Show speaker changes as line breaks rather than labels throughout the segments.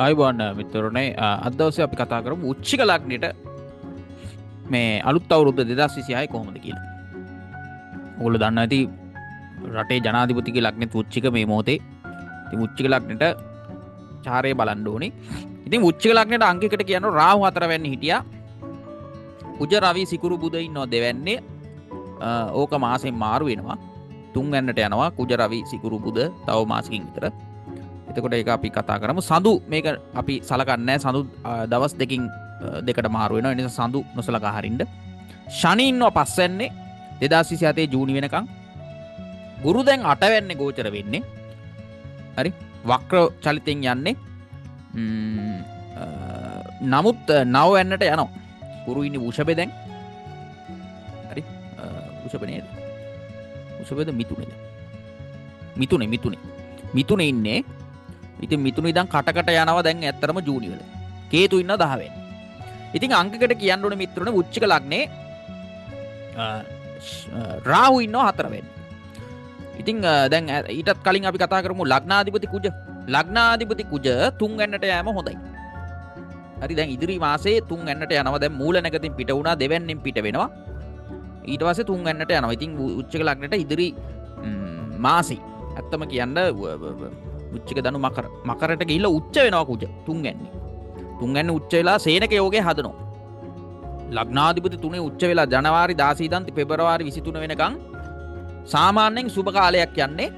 ආයුබෝවන් මිත්‍රෝනේ අද දවසේ අපි කතා කරමු උච්චික ලග්නෙට මේ අලුත් අවුරුද්ද 2026 කොහොමද කියලා. ඔයගොල්ලෝ දන්නවා ඇති රටේ ජනාධිපතිගේ ලග්නෙත් උච්චික මේ මොහොතේ. ඉතින් උච්චික ලග්නෙට චාරය බලන්න ඕනේ. ඉතින් උච්චික ලග්නෙට අංකයකට කියනවා රාහු 4 වෙනි හිටියා. කුජ රවි සිකුරු බුධ ඉන්නව දෙවැන්නේ. ඕක මාසෙන් මාරු වෙනවා. 3 වෙනිට යනවා කුජ රවි සිකුරු බුධ තව මාසකින් විතර. එතකොට ඒක අපි කතා කරමු. සඳු මේක අපි සලකන්නේ නැහැ. සඳු දවස් දෙකට මාරු වෙනවා. ඒ නිසා සඳු නොසලකා හරින්න. ශනි ඉන්නවා 5 වෙන්නේ 2027 ජූනි වෙනකන්. ගුරු දැන් 8 වෙන්නේ ගෝචර වෙන්නේ. හරි. වක්‍ර චලිතෙන් යන්නේ. නමුත් 9 වෙන්නට යනවා. ගුරු ඉන්නේ වෘෂභේ දැන්. හරි. වෘෂභ නේද? වෘෂභද මිතුනේද? මිතුනේ ඉන්නේ. ඉතින් මිතුන ඉඳන් කටකට යනවා දැන් ඇත්තරම ජූනි වල. කේතු ඉන්න 10 වෙනි. ඉතින් අංකයකට කියන්න ඕනේ මිත්‍රෝනේ උච්චික ලග්නේ රාහු ඉන්නවා 4 වෙනි. ඉතින් දැන් ඊටත් කලින් අපි කතා කරමු ලග්නාධිපති කුජ. ලග්නාධිපති කුජ 3 වෙනිට යෑම හොඳයි. හරි දැන් ඉදිරි මාසේ 3 වෙනිට යනවා. දැන් මූල නැගතින් පිට වුණා දෙවැන්නෙන් පිට වෙනවා. ඊට පස්සේ 3 වෙනිට යනවා. ඉතින් උච්චික ලග්නෙට ඉදිරි මාසේ ඇත්තම කියන්න උච්චික ධනු මකරට ගිහිල්ලා උච්ච වෙනවා කුජ 3 වෙනි. 3 වෙනි උච්ච වෙලා සේනක යෝගේ හදනවා. ලග්නාධිපති 3 උච්ච වෙලා ජනවාරි 16 ඉඳන් පෙබරවාරි 23 වෙනකන් සාමාන්‍යයෙන් සුබ කාලයක් යන්නේ.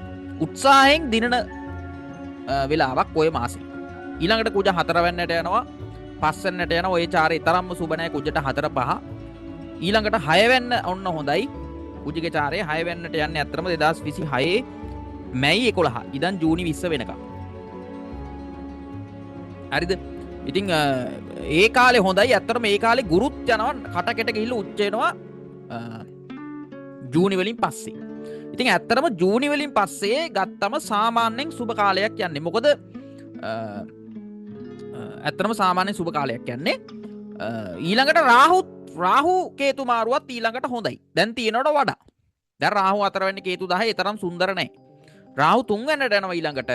උත්සාහයෙන් දිනන වෙලාවක් ඔය මාසේ. ඊළඟට කුජ 4 වෙනිට යනවා 5 වෙනිට යනවා. ඔය චාරේ තරම්ම සුබ නැහැ කුජට 4 5. ඊළඟට 6 වෙන්න ඔන්න හොඳයි. කුජගේ චාරේ 6 වෙනිට යන්නේ අත්‍තරම 2026 මැයි 11 ඉඳන් ජූනි 20 වෙනකම්. හරිද? ඉතින් ඒ කාලේ හොඳයි. ඇත්තටම ඒ කාලේ ගුරුත් යනවා කටකෙට ගිහිල්ලා උච්ච වෙනවා ජූනි වලින් පස්සේ. ඉතින් ඇත්තටම ජූනි වලින් පස්සේ ගත්තම සාමාන්‍යයෙන් සුබ කාලයක් යන්නේ. මොකද ඇත්තටම සාමාන්‍යයෙන් සුබ කාලයක් යන්නේ. ඊළඟට රාහු කේතු මාරුවත් ඊළඟට හොඳයි. දැන් තියෙනවට වඩා. දැන් රාහු 4 වෙනි කේතු 10 ඒ තරම් සුන්දර නැහැ. රාහු 3 වෙනිට යනවා ඊළඟට.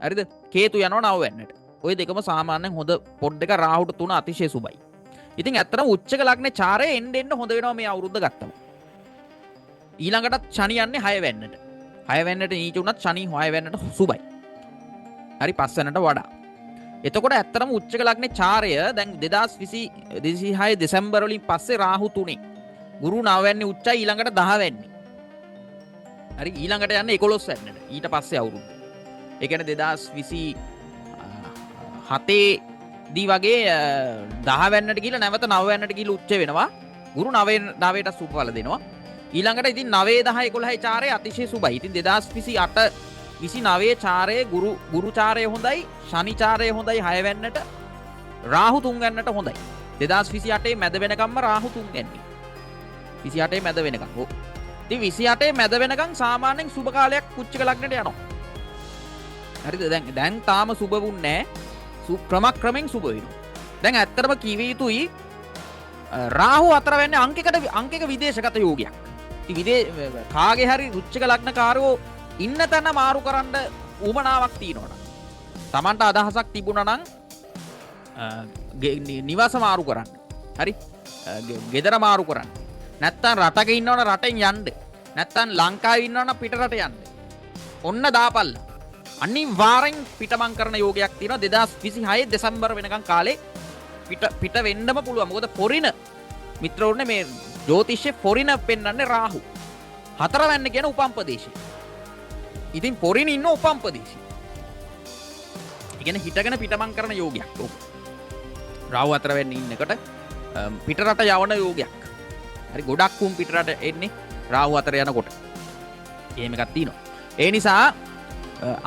හරිද? කේතු යනවා 9 වෙනිට. ওই දෙකම සාමාන්‍යයෙන් හොඳ පොඩ් දෙක රාහුට 3 අතිශය සුබයි. ඉතින් ඇත්තටම උච්චක ලග්නේ චාරය එන්න හොඳ වෙනවා මේ අවුරුද්ද ගත්තම. ඊළඟටත් ශනි යන්නේ 6 වෙනිට. 6 වෙනිට නීච උනත් ශනි 6 වෙනිට සුබයි. හරි 5 වෙනිට වඩා. එතකොට ඇත්තටම උච්චක ලග්නේ චාරය දැන් 2026 දෙසැම්බර් වලින් පස්සේ රාහු 3. ගුරු 9 වෙනි උච්චයි ඊළඟට 10 වෙනි. හරි ඊළඟට යන්නේ 11 වෙනිට. ඊට පස්සේ අවුරුද්ද. ඒ කියන්නේ 2027 දී වගේ 10 වෙනිට ගිහලා නැවත 9 වෙනිට ගිහලා උච්ච වෙනවා. ගුරු 9ට සුබඵල දෙනවා. ඊළඟට ඉතින් 9 10 11 චාරය අතිශය සුබයි. ඉතින් 2028 29 චාරයේ ගුරු චාරය හොඳයි. ශනි චාරය හොඳයි 6 වෙනිට. රාහු 3 වෙනිට හොඳයි. 2028 මැද වෙනකම්ම රාහු 3 වෙනි. 28 මැද වෙනකම්. ඔව්. ඉතින් 28 මැද වෙනකම් සාමාන්‍යයෙන් සුබ කාලයක් කුච්චක ලග්නට යනවා. හරිද? දැන් තාම සුබ වුන්නේ නැහැ. ක්‍රමයෙන් සුබ වෙනවා. දැන් ඇත්තටම කිව යුතුයි රාහු 4 වෙනි අංකයක විදේශගත යෝගයක්. ඉතින් කාගේ හරි කුච්චක ලග්නකාරයෝ ඉන්න තැන මාරු කරන්න උවමනාවක් තියෙනවා. Tamanට අදහසක් තිබුණා නම් නිවාස මාරු කරන්න. හරි? ගෙදර මාරු කරන්න. නැත්තම් රටක ඉන්නවනම් රටෙන් යන්න. නැත්තම් ලංකාවේ ඉන්නවනම් පිට රට යන්න. ඔන්න දාපල්ලා. අනිවාර්යෙන් පිටමං කරන යෝගයක් තියෙනවා 2026 දෙසැම්බර් වෙනකන් කාලේ පිට වෙන්නම පුළුවන්. මොකද පොරින මිත්‍රවරුනේ මේ ජ්‍යොතිෂයේ පොරින පෙන්වන්නේ රාහු. 4 වෙනි කියන උපම්පදේශය. ඉතින් පොරින ඉන්න උපම්පදේශය. ඒ කියන්නේ හිටගෙන පිටමං කරන යෝගයක්. ඕක. රාහු 4 වෙනි ඉන්නකොට පිට රට යවන යෝගයක්. හරි ගොඩක් උන් පිටරට එන්නේ රාහු 4 යනකොට. එහෙම එකක් තියෙනවා. ඒ නිසා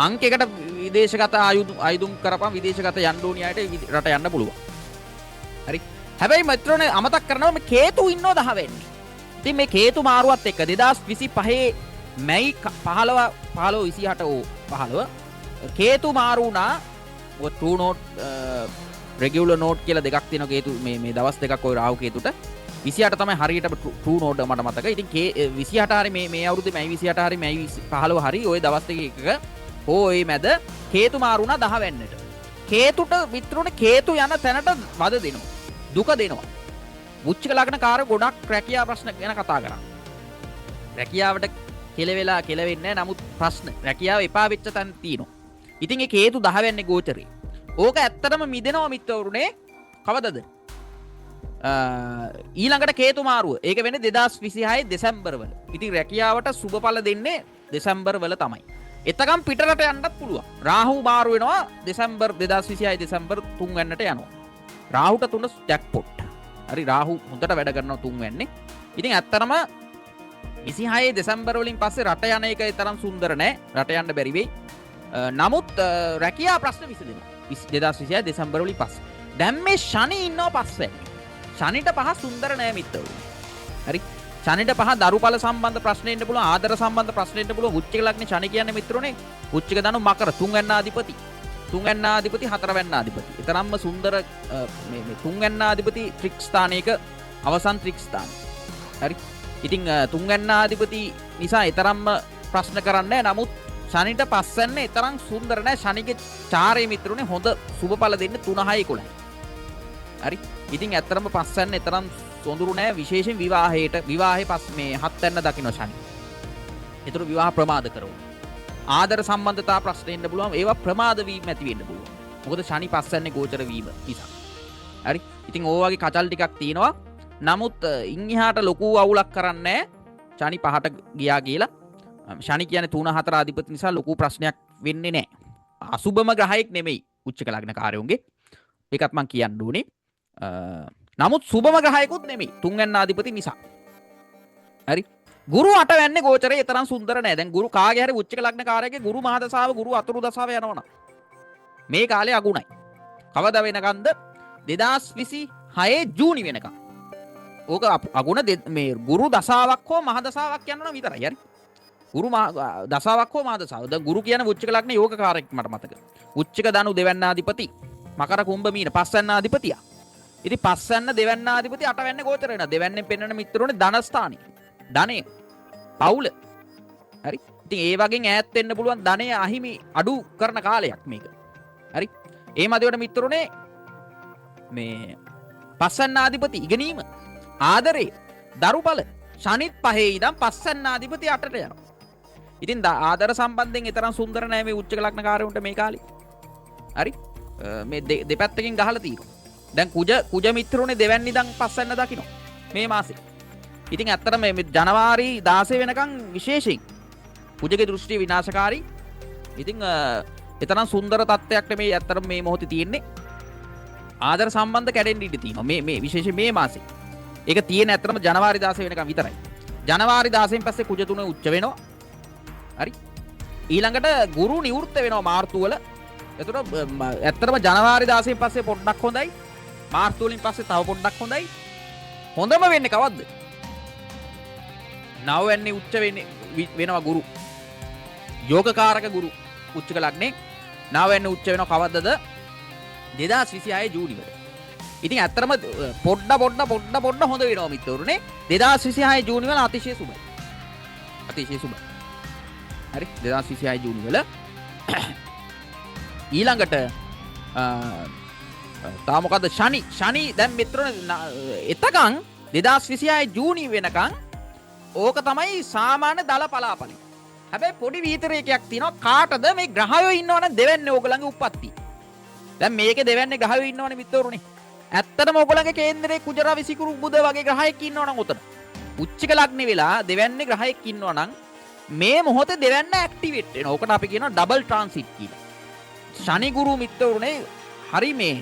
අංකයකට විදේශගත ආයුධම් කරපම් විදේශගත යන්න ඕනි අයට රට යන්න පුළුවන්. හරි. හැබැයි මිත්‍රෝනේ අමතක් කරනවා මේ කේතු ඉන්නව 10 වෙන්නේ. ඉතින් මේ කේතු මාරුවත් එක්ක 2025 මැයි 15 කේතු මාරු වුණා. ඔය ට්‍රූ නෝට් රෙගියුලර් නෝට් කියලා දෙකක් තියෙනවා කේතු මේ දවස් දෙකක් ඔය රාහු කේතුට. 28 තමයි හරියටම ට්‍රූ නෝඩ් මට මතකයි. ඉතින් 28 හරි මේ අවුරුද්දේ මැයි 28 හරි මැයි 15 හරි ওই දවස් දෙක එකක ඕ ඒ මැද කේතු මාරුණා 10 වෙනිට. කේතුට මිත්‍රෝනේ කේතු යන තැනට වද දෙනවා. දුක දෙනවා. වෘශ්චික ලග්න කාරය ගොඩක් රැකියා ප්‍රශ්න ගැන කතා කරා. රැකියාවට කෙලවෙලා කෙලවෙන්නේ නමුත් ප්‍රශ්න රැකියාව එපා වෙච්ච තැන තියෙනවා. ඉතින් ඒ කේතු 10 වෙන්නේ ගෝචරේ. ඕක ඇත්තටම මිදෙනවා මිත්‍රවරුනේ කවදද? ඊළඟට කේතු මාරුව. ඒක වෙන්නේ 2026 දෙසැම්බර් වල. ඉතින් රැකියාවට සුබඵල දෙන්නේ දෙසැම්බර් වල තමයි. එතකම් පිටරට යන්නත් පුළුවන්. රාහු මාරු වෙනවා දෙසැම්බර් 2026 දෙසැම්බර් 3 වෙනිට යනවා. රාහුට 3 ජැක්පොට්. හරි රාහු හොඳට වැඩ කරනවා 3 වෙන්නේ. ඉතින් ඇත්තටම 26 දෙසැම්බර් වලින් පස්සේ රට යන එක තරම් සුන්දර නෑ. රට යන්න බැරි වෙයි. නමුත් රැකියා ප්‍රශ්න විසඳෙනවා 2026 දෙසැම්බර් වලින් පස්සේ. දැන් මේ ශනි ඉන්නවා පස්සේ. ශනිට පහ සුන්දර නෑ මිත්‍රවරු. හරි. ශනිට පහ දරුඵල සම්බන්ධ ප්‍රශ්න එන්න පුළුවන්, ආදර සම්බන්ධ ප්‍රශ්න එන්න පුළුවන්. වෘශ්චික ලග්නේ ශනි කියන්නේ මිත්‍රෝනේ වෘශ්චික ධනු මකර 3 වෙන්නාධිපති. 3 වෙන්නාධිපති 4 වෙන්නාධිපති. ඊතරම්ම සුන්දර මේ 3 වෙන්නාධිපති ත්‍රික් ස්ථානයක අවසන් ත්‍රික් ස්ථාන. හරි. ඉතින් 3 වෙන්නාධිපති නිසා ඊතරම්ම ප්‍රශ්න කරන්නේ නැහැ. නමුත් ශනිට පස්සන්නේ ඊතරම් සුන්දර නැහැ. ශනිගේ චාරේ මිත්‍රෝනේ හොඳ සුබඵල දෙන්නේ 3 6 11. හරි. ඉතින් ඇත්තරම පස්සන්නේ ඊතරම් සොඳුරු නෑ විශේෂයෙන් විවාහයේ පස් මේ 7 වෙනි දකින්න ශනි. ඒතර විවාහ ප්‍රමාද කරනවා. ආදර සම්බන්ධතා ප්‍රශ්න එන්න පුළුවන්. ඒවා ප්‍රමාද වීම ඇති වෙන්න පුළුවන්. මොකද ශනි පස්සන්නේ ගෝචර වීම නිසා. හරි. ඉතින් ඕ වගේ කචල් ටිකක් තියෙනවා. නමුත් ඉන් එහාට ලොකු අවුලක් කරන්නේ නෑ. ශනි පහට ගියා කියලා. ශනි කියන්නේ 3 4 අධිපති නිසා ලොකු ප්‍රශ්නයක් වෙන්නේ නෑ. අසුබම ග්‍රහයෙක් නෙමෙයි වෘශ්චික ලග්න කාර්යෝන්ගේ. ඒකත් මම කියන්න ඕනේ. නමුත් සුබම ග්‍රහයකුත් නෙමෙයි 3 වෙන්නාධිපති නිසා. හරි. ගුරු 8 වෙන්නේ ගෝචරේ ඒ තරම් සුන්දර නෑ. දැන් ගුරු කාගේ හරි වෘශ්චික ලග්න කාර්යයේ ගුරු මහ දසාව ගුරු අතුරු දසාව යනවනම් මේ කාලේ අගුණයි. කවදා වෙනකන්ද? 2026 ජූනි වෙනකන්. ඕක අගුණ මේ ගුරු දසාවක් හෝ මහ දසාවක් යනවනම් විතරයි. හරි. ගුරු දසාවක් හෝ මහ දසාව. දැන් ගුරු කියන වෘශ්චික ලග්න යෝග කාර්යයක් මට මතක. වෘශ්චික ධනු දෙවැන්නාධිපති මකර කුම්භ මීන පස් වෙන්නාධිපතියා. ඉතින් පස් වෙන්න දෙවැන්නාධිපති 8 වෙන්නේ ගෝචර වෙනවා. දෙවැන්නෙන් පෙන්වන මිත්‍රෝනේ ධන ස්ථානේ. ධනෙ පවුල. හරි. ඉතින් ඒ වගේ ඈත් වෙන්න පුළුවන් ධනෙ අහිමි අඩු කරන කාලයක් මේක. හරි. ඒ මදිවට මිත්‍රෝනේ මේ පස් වෙන්නාධිපති ඉගෙනීම ආදරේ දරුඵල ශනිත් පහේ ඉඳන් පස් වෙන්නාධිපති 8ට යනවා. ඉතින් ආදර සම්බන්ධයෙන් ඊතරම් සුන්දර නෑ මේ උච්චක ලග්න කාර්යුන්ට මේ කාලේ. හරි. මේ දෙපැත්තකින් ගහලා තියෙනවා. දැන් කුජ මිත්‍රෝනේ දෙවැනි ඉඳන් පස්වෙන්න දකින්න මේ මාසේ. ඉතින් ඇත්තටම මේ ජනවාරි 16 වෙනකන් විශේෂයෙන් කුජගේ දෘෂ්ටි විනාශකාරී. ඉතින් ඊතරම් සුන්දර තත්ත්වයක් නෙමේ ඇත්තටම මේ මොහොතේ තියෙන්නේ. ආදර සම්බන්ධ කැඩෙන්න ඉඩ තියෙනවා මේ විශේෂයෙන් මේ මාසේ. ඒක තියෙන ඇත්තටම ජනවාරි 16 වෙනකන් විතරයි. ජනවාරි 16න් පස්සේ කුජ තුන උච්ච වෙනවා. හරි. ඊළඟට ගුරු නිවෘත්ත වෙනවා මාර්තු වල. එතකොට ඇත්තටම ජනවාරි 16න් පස්සේ පොඩ්ඩක් හොඳයි. මාර්තු වලින් පස්සේ තව පොඩ්ඩක් හොඳයි. හොඳම වෙන්නේ කවද්ද? 9 වෙනි උච්ච වෙනවා ගුරු. යෝගකාරක ගුරු උච්චක ලග්නේ 9 වෙනි උච්ච වෙනවා කවද්දද? 2026 ජූනි වල. ඉතින් ඇත්තටම පොඩ්ඩ හොඳ වෙනවා මිත්‍රවරුනේ. 2026 ජූනි වල අතිශය සුබයි. අතිශය සුබයි. හරි 2026 ජූනි වල ඊළඟට තා මොකද්ද ශනි දැන් මිත්‍රෝනේ එතකන් 2026 ජූනි වෙනකන් ඕක තමයි සාමාන්‍ය දල පලාපලි. හැබැයි පොඩි විතරයකයක් තියෙනවා කාටද මේ ග්‍රහයෝ ඉන්නවනම් දෙවන්නේ ඕගලන්ගේ උප්පත්ති. දැන් මේකේ දෙවන්නේ ග්‍රහයෝ ඉන්නවනේ මිත්‍රෝනේ. ඇත්තටම ඕගලන්ගේ කේන්දරේ කුජරා විසිකුරු බුද වගේ ග්‍රහයෙක් ඉන්නවනම් උතන. උච්චක ලග්නේ වෙලා දෙවන්නේ ග්‍රහයෙක් ඉන්නවනම් මේ මොහොතේ දෙවන්න ඇක්ටිවේට් වෙනවා. ඕකට අපි කියනවා ඩබල් ට්‍රාන්සිට් කියලා. ශනි ගුරු මිත්‍රවරුනේ හරි මේ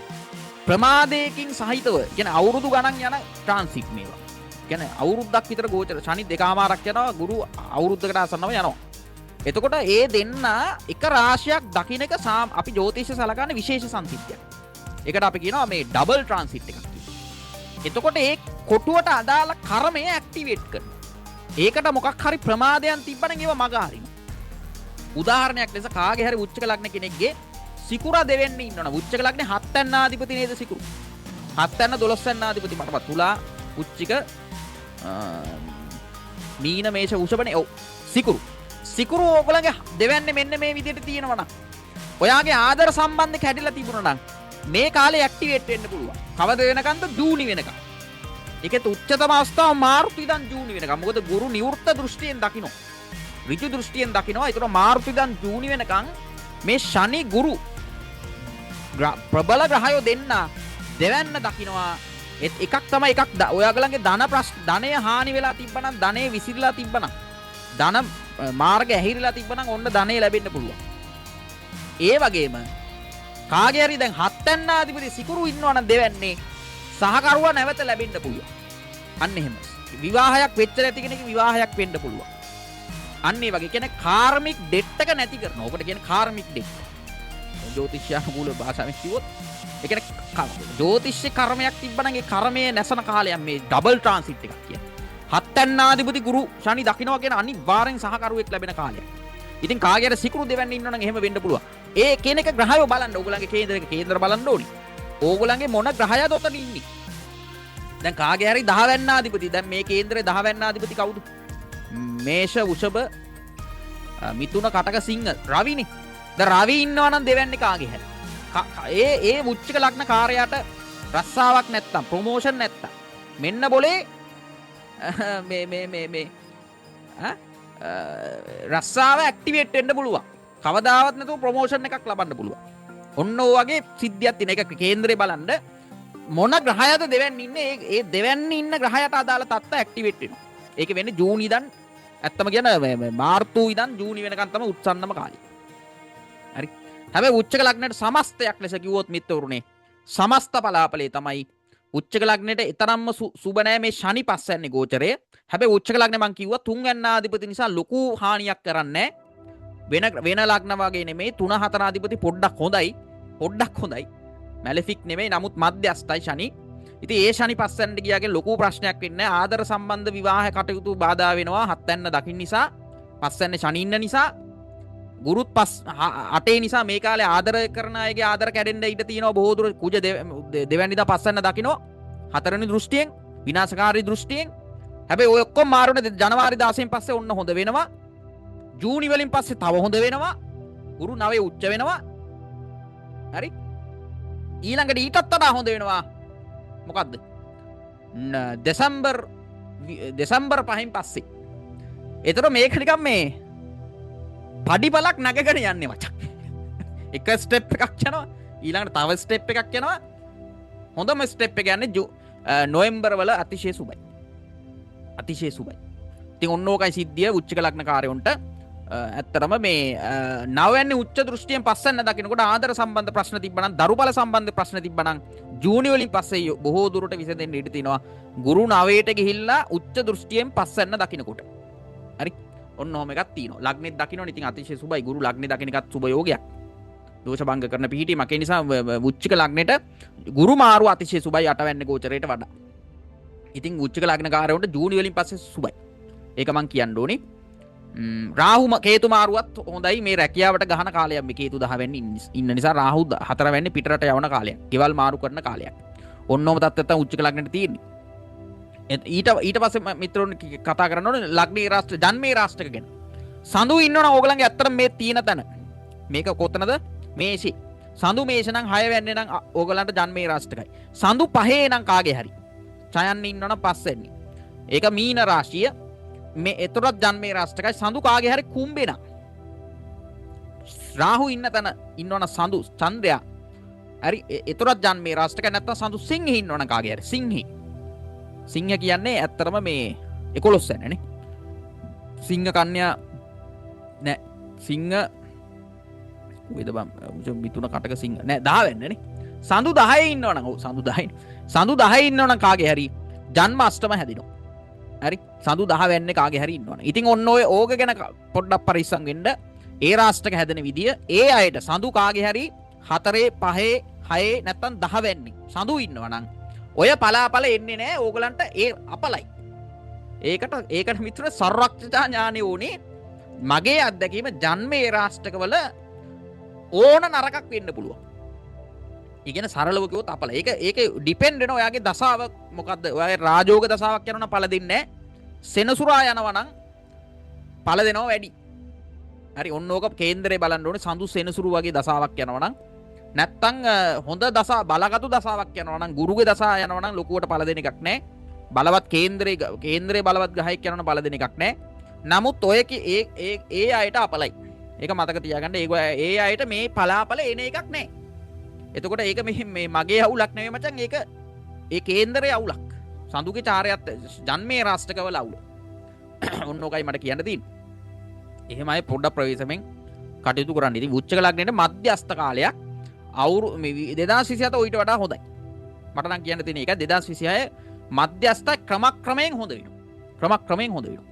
ප්‍රමාදයකින් සහිතව කියන්නේ අවුරුදු ගණන් යන ට්‍රාන්සිට් මේවා. කියන්නේ අවුරුද්දක් විතර ගෝචර ශනි දෙකමාරක් යනවා ගුරු අවුරුද්දකට ආසන්නව යනවා. එතකොට ඒ දෙන්න එක රාශියක් දකින්න එක අපි ජ්‍යොතිෂ සලකන්නේ විශේෂ සංසිද්ධියක්. ඒකට අපි කියනවා මේ ඩබල් ට්‍රාන්සිට් එකක් කියලා. එතකොට ඒ කොටුවට අදාළ කර්මය ඇක්ටිවේට් කරනවා. ඒකට මොකක් හරි ප්‍රමාදයන් තිබ්බනම් ඒව මග හරිනවා. උදාහරණයක් ලෙස කාගේ හරි උච්චක ලග්න කෙනෙක්ගේ සිකුරා දෙවෙන්නේ ඉන්නවනේ. උච්චක ලග්නේ 7 වෙන්නාධිපති නේද සිකුරු. 7 වෙන්න 12 වෙන්නාධිපති මටපත් තුලා උච්චික මීන මේෂ වෘෂභනේ. ඔව් සිකුරු. සිකුරු ඕගලගේ දෙවන්නේ මෙන්න මේ විදිහට තියෙනවනම් ඔයාගේ ආදර සම්බන්ධ කැඩිලා තිබුණා නම් මේ කාලේ ඇක්ටිවේට් වෙන්න පුළුවන්. කවද වෙනකන්ද? ජූනි වෙනකන්. ඒකේ උච්චතම අවස්ථාව මාර්තු ඉඳන් ජූනි වෙනකන්. මොකද ගුරු නිවෘත්ත දෘෂ්ටියෙන් දකින්න. ඍජු දෘෂ්ටියෙන් දකින්නවා. ඒතර මාර්තු ඉඳන් ජූනි වෙනකන් මේ ශනි ගුරු ප්‍රබල ග්‍රහයෝ දෙන්න දෙවන්න දකින්නවා. එකක් තමයි එකක් ඔයාගලගේ ධනය හානි වෙලා තිබ්බනම්, ධනෙ විසිරලා තිබ්බනම්, ධන මාර්ග ඇහිරිලා තිබ්බනම් ඔන්න ධනෙ ලැබෙන්න පුළුවන්. ඒ වගේම කාගේ හරි දැන් හත්යන්නාධිපති සිකුරු ඉන්නවනම් දෙවන්නේ සහකරුවා නැවත ලැබෙන්න පුළුවන්. අන්න එහෙම. විවාහයක් වෙච්ච නැති කෙනෙක් විවාහයක් වෙන්න පුළුවන්. අන්න ඒ වගේ කියන්නේ කාර්මික ඩෙට් එක නැති කරනවා. ඔකට කියන්නේ කාර්මික ඩෙට්. ජ්‍යොතිෂ්‍යානුකූල භාෂාවෙන් කිව්වොත් ඒ කියන්නේ ජ්‍යොතිෂ්‍ය කර්මයක් තිබ්බනම් ඒ කර්මයේ නැසන කාලයක් මේ ඩබල් ට්‍රාන්සිට් එකක් කියන්නේ. හත්යන්නාධිපති ගුරු ශනි දකින්නවා කියන අනිවාර්යෙන් සහකරුවෙක් ලැබෙන කාලයක්. ඉතින් කාගේ හරි සිකුරු දෙවන්න ඉන්නවනම් එහෙම වෙන්න පුළුවන්. ඒ කෙනෙක් ග්‍රහයෝ බලන්න. ඕගොල්ලන්ගේ කේන්දර බලන්න ඕනි. ඕගොල්ලන්ගේ මොන ග්‍රහයද ඔතන ඉන්නේ? දැන් කාගේ හරි 10 වැන්නාධිපති. දැන් මේ කේන්දරේ 10 වැන්නාධිපති කවුද? මේෂ, වෘෂභ, මිථුන, කටක, සිංහ, රවිනේ. දැන් රවි ඉන්නවනම් දෙවන්නේ කාගේ හරි. ඒ මුච්චක ලග්න කාර්යයට රස්සාවක් නැත්තම්, ප්‍රොමෝෂන් නැත්තම් මෙන්න બોලේ මේ රස්සාව ඇක්ටිවේට් වෙන්න පුළුවන්. කවදාවත් නැතුව ප්‍රොමෝෂන් එකක් ලබන්න පුළුවන්. ඔන්න ඔය වගේ සිද්ධියක් තියෙන එක කේන්දරේ බලන්න මොන ග්‍රහයද දෙවන්න ඉන්නේ. ඒ දෙවන්න ඉන්න ග්‍රහයට අදාළ තත්ත්ව ඇක්ටිවේට් වෙනවා. ඒක වෙන්නේ ජූනි ඉඳන් ඇත්තම කියන මාර්තු ඉඳන් ජූනි වෙනකන් තමයි උත්සන්නම කාලය. හරි. හැබැයි උච්චක ලග්නයට සමස්තයක් ලෙස කිව්වොත් මිත්‍රවරුනේ සමස්ත පලාපලේ තමයි උච්චක ලග්නයට ඊතරම්ම සුබ නැහැ මේ ශනි පස්සන්නේ ගෝචරය. හැබැයි උච්චක ලග්නේ මං කිව්වා තුන් යන්නාධිපති නිසා ලොකු හානියක් කරන්නේ වෙන ලග්න වගේ නෙමෙයි. 3 4 අධිපති පොඩ්ඩක් හොඳයි. මැලෙෆික් නෙමෙයි. නමුත් මධ්‍යස්ථයි ශනි. ඉතින් ඒ ශනි පස්සෙන්ට ගියාගේ ලොකු ප්‍රශ්නයක් වෙන්නේ නැහැ. ආදර සම්බන්ධ විවාහ කටයුතු බාධා වෙනවා. හත්යන්න දකින්න නිසා, පස්සෙන්නේ ශනි ඉන්න නිසා, ගුරුත් 8 නිසා මේ කාලේ ආදර කරන අයගේ ආදර කැඩෙන්න ඉඩ තියෙනවා. බොහෝ දුර කුජ දෙවැනි දා පස්සෙන්න දකින්න හතරවෙනි දෘෂ්ටියෙන්, විනාශකාරී දෘෂ්ටියෙන්. හැබැයි ඔය ඔක්කොම මාරුනේ ජනවාරි 16න් පස්සේ ඔන්න හොඳ වෙනවා. ජූනි වලින් පස්සේ තව හොඳ වෙනවා. ගුරු 9 උච්ච වෙනවා. හරි. ඊළඟට ඊටත් වඩා හොඳ වෙනවා. මොකද්ද? දෙසැම්බර් 5න් පස්සේ. ඒතර මේක නිකන් මේ පඩිපලක් නැගගෙන යන්නේ මචං. එක ස්ටෙප් එකක් යනවා. ඊළඟට තව ස්ටෙප් එකක් යනවා. හොඳම ස්ටෙප් එක යන්නේ නොවැම්බර් වල අතිශය සුබයි. ඉතින් ඔන්න ඕකයි සිද්ධිය උච්චක ලග්න කාර්යොන්ට. ඇත්තටම මේ නවවැන්නේ උච්ච දෘෂ්ටියෙන් පස්සෙන් දකින්නකොට ආදර සම්බන්ධ ප්‍රශ්න තිබ්බනම්, දරුබල සම්බන්ධ ප්‍රශ්න තිබ්බනම් ජූනි වලින් පස්සේ බොහෝ දුරට විසඳෙන්න ඉඩ තියෙනවා. ගුරු 9ට ගිහිල්ලා උච්ච දෘෂ්ටියෙන් පස්සෙන් දකින්නකොට. හරි. ඔන්න ඔහම එකක් තියෙනවා. ලග්නෙත් දකින්නොත් ඉතින් අතිශය සුබයි. ගුරු ලග්නේ දකින්න එකත් සුබ යෝගයක්. දෝෂ භංග කරන පිහිටීමක්. ඒ නිසා උච්චක ලග්නෙට ගුරු මාරු අතිශය සුබයි 8 වැන්නේ ගෝචරයට වඩා. ඉතින් උච්චක ලග්න කාර්යවලට ජූනි වලින් පස්සේ සුබයි. ඒක මං කියන්න ඕනේ. රාහු කේතු මාරුවත් හොඳයි. මේ රැකියාවට ගහන කාලයක් මේ කේතු 10 වෙන්නේ ඉන්න නිසා රාහු 4 වෙන්නේ පිටරට යවන කාලයක්. ගෙවල් මාරු කරන කාලයක්. ඔන්නෝම තත්ත්වයක් තමයි උච්චක ලග්නෙට තියෙන්නේ. ඊට පස්සේ මිත්‍රෝන් කතා කරන්න ඕනේ ලග්නේ රාෂ්ට්‍ර ජන්මේ රාෂ්ට්‍රක ගැන. සඳු ඉන්නවනම් ඕගලන්ගේ ඇත්තට මේ තියෙන තැන. මේක කොතනද? මේෂේ. සඳු මේෂ නම් 6 වෙන්නේ නම් ඕගලන්ට ජන්මේ රාෂ්ට්‍රකයි. සඳු 5 නම් කාගේ හරි. ඡයන් ඉන්නවනම් 5 වෙන්නේ. ඒක මීන රාශිය. මේ එතරම් ජන්මේ රාෂ්ට්‍රකයි. සඳු කාගේ හරි කුම්බේ නම් රාහු ඉන්න තැන ඉන්නවනම් සඳු චන්ද්‍රයා හරි එතරම් ජන්මේ රාෂ්ට්‍රකයි. නැත්තම් සඳු සිංහේ ඉන්නවනම් කාගේ හරි සිංහ කියන්නේ ඇත්තටම මේ 11 වෙනිනේ. සිංහ කන්‍යා නෑ සිංහ කොයිද බම් මිතුන කටක සිංහ නෑ 10 වෙන්නනේ. සඳු 10 ඉන්නවනම් ඔව් සඳු 10 ඉන්නවනම් කාගේ හරි ජන්ම අෂ්ටම හැදිනවා. හරි සඳු 10 වෙන්නේ කාගේ හරි ඉන්නවනම්. ඉතින් ඔන්න ඔය ඕක ගැන පොඩ්ඩක් පරිස්සම් වෙන්න. ඒ රාෂ්ට්‍රක හැදෙන විදිය ඒ අයට සඳු කාගේ හරි 4 5 6 නැත්තම් 10 වෙන්නේ සඳු ඉන්නවනම් ඔය පලාපල එන්නේ නෑ ඕගලන්ට. ඒ අපලයි. ඒකට මිත්‍ර සර්වඥතා ඥානෙ ඕනේ. මගේ අත්දැකීම ජන්මේ රාෂ්ට්‍රකවල ඕන නරකක් වෙන්න පුළුවන්. ඉගෙන සරලව කිව්වොත් අපල. ඒක ඩිපෙන්ඩ් වෙනවා ඔයාගේ දසාව මොකද්ද? ඔයාගේ රාජෝග දසාවක් යනවනම් පළ දෙන්නේ නැහැ. සෙනසුරා යනවා නම් පළ දෙනවා වැඩි. හරි ඔන්න ඕක කේන්දරේ බලන්න ඕනේ සඳු සෙනසුරු වගේ දසාවක් යනවා නම් නැත්තම් හොඳ දසා බලගතු දසාවක් යනවා නම් ගුරුගේ දසා යනවා නම් ලොකුවට පළ දෙන එකක් නැහැ. බලවත් කේන්දරේ බලවත් ග්‍රහයක් යනවනම් පළ දෙන එකක් නැහැ. නමුත් ඔය ඒ අයට අපලයි. ඒක මතක තියාගන්න. ඒ අයට මේ පලාපල එන එකක් නැහැ. එතකොට ඒක මේ මගේ අවුලක් නෙවෙයි මචං. ඒක ඒ කේන්දරයේ අවුලක්. සඳුගේ චාරයත් ජන්මේ රාෂ්ටකවල අවුල. ඔන්න ඕකයි මට කියන්න තියෙන්නේ. එහෙමයි පොඩ්ඩක් ප්‍රවේශමෙන් කටයුතු කරන්න. ඉතින් වෘශ්චික ලග්නයේ මධ්‍යස්ථ කාලයක් අවුරු 2027 ඊට වඩා හොඳයි. මට නම් කියන්න තියෙන එක 2026 මධ්‍යස්ථ ක්‍රමක්‍රමයෙන් හොඳ වෙනවා.